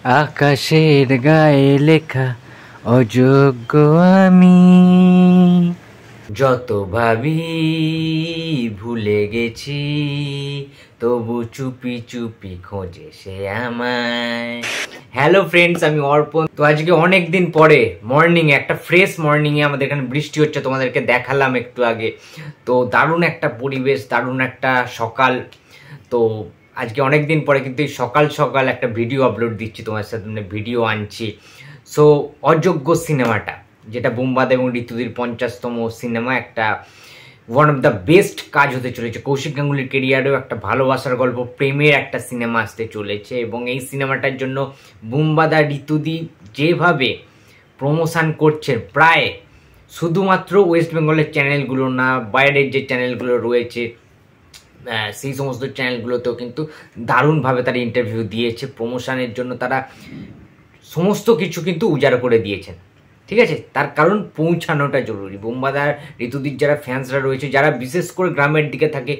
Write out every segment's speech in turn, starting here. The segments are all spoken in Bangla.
আকাশের গায়ে লেখা অযোগ্য আমি, যত ভাবি ভুলে গেছি, তবু চুপি চুপি খোঁজে সে আমায়। হ্যালো ফ্রেন্ডস, আমি অর্পণ। তো আজকে অনেক দিন পরে মর্নিং একটা ফ্রেশ মর্নিং এ আমাদের এখানে বৃষ্টি হচ্ছে, তোমাদেরকে দেখালাম একটু আগে। তো দারুণ একটা পরিবেশ, দারুণ একটা সকাল। তো আজকে অনেক দিন পরে কিন্তু এই সকাল সকাল একটা ভিডিও আপলোড দিচ্ছি, তোমার সাথে ভিডিও আনছি। সো অযোগ্য সিনেমাটা, যেটা বুম্বাদ এবং ঋতুদির 50তম সিনেমা, একটা ওয়ান অফ দ্য বেস্ট কাজ হতে চলেছে। কৌশিক গাঙ্গুলির কেরিয়ারেও একটা ভালোবাসার গল্প, প্রেমের একটা সিনেমা আসতে চলেছে। এবং এই সিনেমাটার জন্য বুম্বাদ আর ঋতুদি যেভাবে প্রমোশন করছেন, প্রায় শুধুমাত্র ওয়েস্ট বেঙ্গলের চ্যানেলগুলো না, বাইরের যে চ্যানেলগুলো রয়েছে সেই সমস্ত চ্যানেলগুলোতেও কিন্তু দারুণভাবে তারা ইন্টারভিউ দিয়েছে। প্রমোশনের জন্য তারা সমস্ত কিছু কিন্তু উজাড় করে দিয়েছেন, ঠিক আছে। তার কারণ পৌঁছানোটা জরুরি। বুম্বাদ আর ঋতুদির যারা ফ্যান্সরা রয়েছে, যারা বিশেষ করে গ্রামের দিকে থাকে,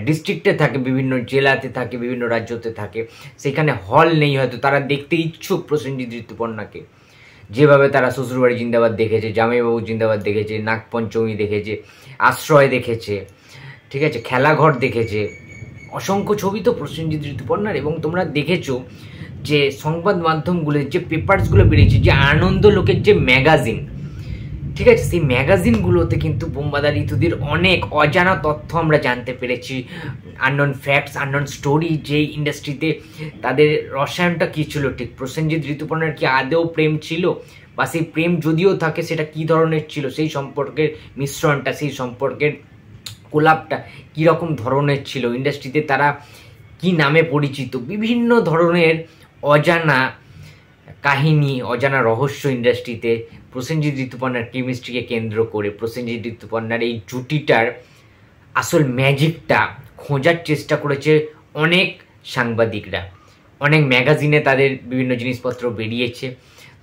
ডিস্ট্রিক্টে থাকে, বিভিন্ন জেলাতে থাকে, বিভিন্ন রাজ্যতে থাকে, সেখানে হল নেই হয়তো, তারা দেখতে ইচ্ছুক প্রসেনজিৎ ঋতুপর্ণাকে। যেভাবে তারা শ্বশুরবাড়ি জিন্দাবাদ দেখেছে, জামাইবাবু জিন্দাবাদ দেখেছে, নাগপঞ্চমী দেখেছে, আশ্রয় দেখেছে, ঠিক আছে, খেলাঘর দেখেছে, অসংখ্য ছবি তো প্রসেনজিৎ ঋতুপর্ণার। এবং তোমরা দেখেছো যে সংবাদ মাধ্যমগুলো, যে পেপারসগুলো বেরিয়েছে, যে আনন্দলোকের যে ম্যাগাজিন, ঠিক আছে, সেই ম্যাগাজিনগুলোতে কিন্তু বুম্বাদ আর ঋতুদির অনেক অজানা তথ্য আমরা জানতে পেরেছি। আননোন ফ্যাক্টস, আননোন স্টোরি, যে ইন্ডাস্ট্রিতে তাদের রসায়নটা কী ছিল, ঠিক প্রসেনজিৎ ঋতুপর্ণার কি আদেও প্রেম ছিল, বা সেই প্রেম যদিও থাকে সেটা কী ধরনের ছিল, সেই সম্পর্কের মিশ্রণটা, সেই সম্পর্কের কোলাপটা কীরকম ধরনের ছিল, ইন্ডাস্ট্রিতে তারা কি নামে পরিচিত, বিভিন্ন ধরনের অজানা কাহিনী, অজানা রহস্য ইন্ডাস্ট্রিতে প্রসেনজিৎ ঋতুপর্ণার কেমিস্ট্রিকে কেন্দ্র করে, প্রসেনজিৎ ঋতুপর্ণার এই জুটিটার আসল ম্যাজিকটা খোঁজার চেষ্টা করেছে অনেক সাংবাদিকরা। অনেক ম্যাগাজিনে তাদের বিভিন্ন জিনিসপত্র বেরিয়েছে,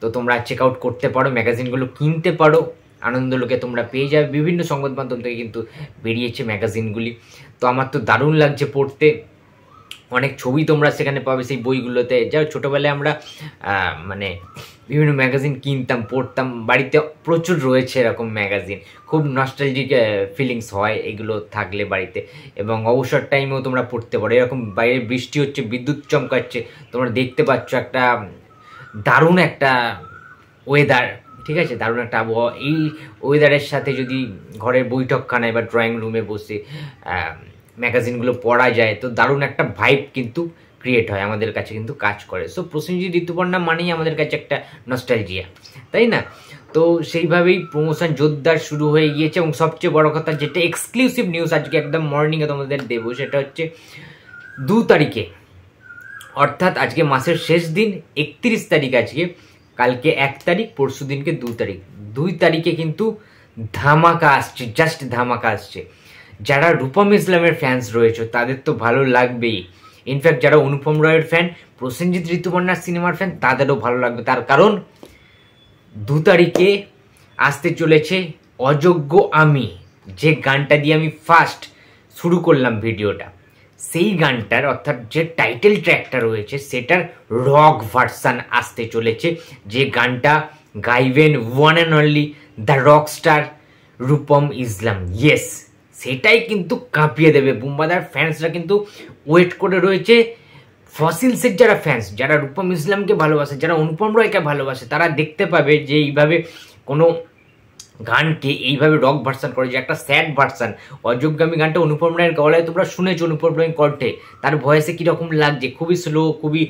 তো তোমরা চেক আউট করতে পারো, ম্যাগাজিনগুলো কিনতে পারো, আনন্দলোকে তোমরা পেয়ে যাবে। বিভিন্ন সংবাদ মাধ্যম থেকে কিন্তু বেরিয়েছে ম্যাগাজিনগুলি। তো আমার তো দারুণ লাগছে পড়তে। অনেক ছবি তোমরা সেখানে পাবে সেই বইগুলোতে। যা ছোটোবেলায় আমরা মানে বিভিন্ন ম্যাগাজিন কিনতাম, পড়তাম, বাড়িতে প্রচুর রয়েছে এরকম ম্যাগাজিন। খুব নস্টালজিক ফিলিংস হয় এগুলো থাকলে বাড়িতে। এবং অবসর টাইমেও তোমরা পড়তে পারো। এরকম বাইরে বৃষ্টি হচ্ছে, বিদ্যুৎ চমকাচ্ছে, তোমরা দেখতে পাচ্ছ একটা দারুণ একটা ওয়েদার, ঠিক আছে, দারুণ একটা আবহাওয়া। এই ওয়েদারের সাথে যদি ঘরের বৈঠকখানায় বা ড্রয়িং রুমে বসে ম্যাগাজিনগুলো পড়া যায়, তো দারুণ একটা ভাইব কিন্তু ক্রিয়েট হয়, আমাদের কাছে কিন্তু কাজ করে। সো প্রসেনজিৎ ঋতুপর্ণা মানেই আমাদের কাছে একটা নস্টালজিয়া, তাই না? তো সেইভাবেই প্রমোশন জোরদার শুরু হয়ে গিয়েছে। এবং সবচেয়ে বড় কথা, যেটা এক্সক্লুসিভ নিউজ আজকে একদম মর্নিংয়ে তোমাদের দেবো, সেটা হচ্ছে 2 তারিখে, অর্থাৎ আজকে মাসের শেষ দিন 31 তারিখ, আজকে, কালকে 1 তারিখ, পরশু দিনকে 2 তারিখ। 2 তারিখে কিন্তু ধামাকা আসছে, জাস্ট ধামাকা আসছে। যারা রূপম ইসলামের ফ্যান্স রয়েছে তাদের তো ভালো লাগবেই। ইনফ্যাক্ট যারা অনুপম রয়ের ফ্যান, প্রসেনজিৎ ঋতুপর্ণার সিনেমার ফ্যান, তাদেরও ভালো লাগবে। তার কারণ 2 তারিখে আসতে চলেছে অযোগ্য আমি, যে গানটা দিয়ে আমি ফার্স্ট শুরু করলাম ভিডিওটা, সেই গানটার, অর্থাৎ যে টাইটেল ট্র্যাকটা রয়েছে সেটার রক ভার্সান আসতে চলেছে। যে গানটা গাইবেন one and only the rock star Rupam Islam. Yes, সেটাই কিন্তু কাঁপিয়ে দেবে। বুম্বাদার ফ্যান্সরা কিন্তু ওয়েট করে রয়েছে। ফসিলসের যারা ফ্যান্স, যারা রূপম ইসলামকে ভালোবাসে, যারা অনুপম রয়কে ভালোবাসে, তারা দেখতে পাবে যে এইভাবে কোনো গানকে এইভাবে রক ভার্সান করে, যে একটা স্যাড ভার্সান। অযোগ্যামী গানটা অনুপম রায়ের গলায় তোমরা শুনেছো, অনুপম রায়ের কণ্ঠে, তার ভয়েসে কীরকম লাগছে, খুবই স্লো, খুবই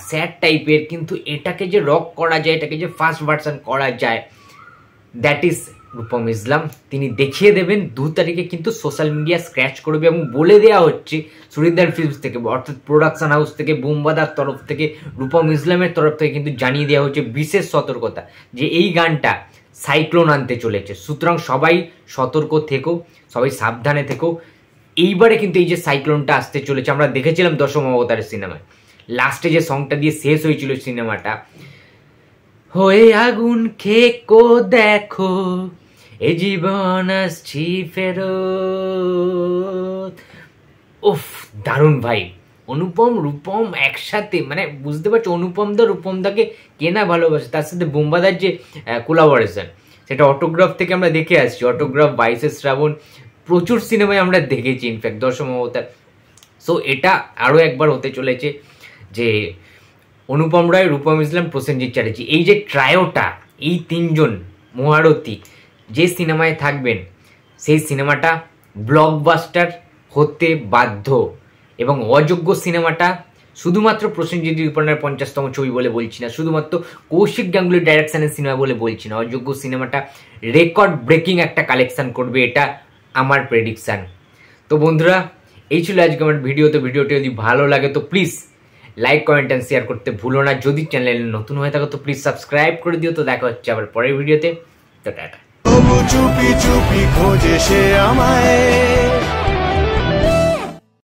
স্যাড টাইপের। কিন্তু এটাকে যে রক করা যায়, এটাকে যে ফাস্ট ভার্সান করা যায়, দ্যাট ইজ রূপম ইসলাম। তিনি দেখিয়ে দেবেন। 2 তারিখে কিন্তু সোশ্যাল মিডিয়া স্ক্র্যাচ করবে। এবং বলে দেওয়া হচ্ছে সুরিন্দার ফিল্মস থেকে, অর্থাৎ প্রোডাকশন হাউস থেকে, বুম্বাদার তরফ থেকে, রূপম ইসলামের তরফ থেকে কিন্তু জানিয়ে দেওয়া হচ্ছে বিশেষ সতর্কতা, যে এই গানটা সাইক্লোন আনতে চলেছে। সুতরাং সবাই সতর্ক থেকো, সবাই সাবধানে থেকো। এইবারে কিন্তু এই যে সাইক্লোনটা আসতে চলেছে, আমরা দেখেছিলাম দশম অবতারের সিনেমায়, লাস্টে যে সংটা দিয়ে শেষ হয়েছিল সিনেমাটা, হয়ে আগুন খেকো দেখো এ জীবন আসছি ফেরত। উফ, দারুণ ভাই, অনুপম রূপম একসাথে, মানে বুঝতে পারছো, অনুপমদা রূপমদাকে কে না ভালোবাসে। তার সাথে বুম্বাদার যে কোলাবোরেশন, সেটা অটোগ্রাফ থেকে আমরা দেখে আসছি। অটোগ্রাফ, 22 শ্রাবণ, প্রচুর সিনেমায় আমরা দেখেছি ইনফ্যাক্ট দশম অবতার। সো এটা আরও একবার হতে চলেছে যে অনুপম রায়, রূপম ইসলাম, প্রসেনজিৎ চ্যাটার্জি, এই যে ট্রায়োটা, এই তিনজন মহারথী যে সিনেমায় থাকবেন, সেই সিনেমাটা ব্লকবাস্টার হতে বাধ্য। এবং অযোগ্য সিনেমাটা শুধুমাত্র প্রসেনজিৎ রিপানের 50তম ছবি বলে বলছি না, শুধুমাত্র কৌশিক গাঙ্গুলির ডাইরেকশনের সিনেমা বলে বলছি না, অযোগ্য সিনেমাটা রেকর্ড ব্রেকিং একটা কালেকশন করবে, এটা আমার প্রেডিকশান। তো বন্ধুরা, এই ছিল আজকে আমার ভিডিও। তো ভিডিওটি যদি ভালো লাগে তো please like, comment and share করতে ভুলো না। যদি চ্যানেলে নতুন হয়ে থাকো তো প্লিজ সাবস্ক্রাইব করে দিও। তো দেখা হচ্ছে আবার পরের ভিডিওতে। তো টাটা। চুপি চুপি খোঁজে সে আমায়।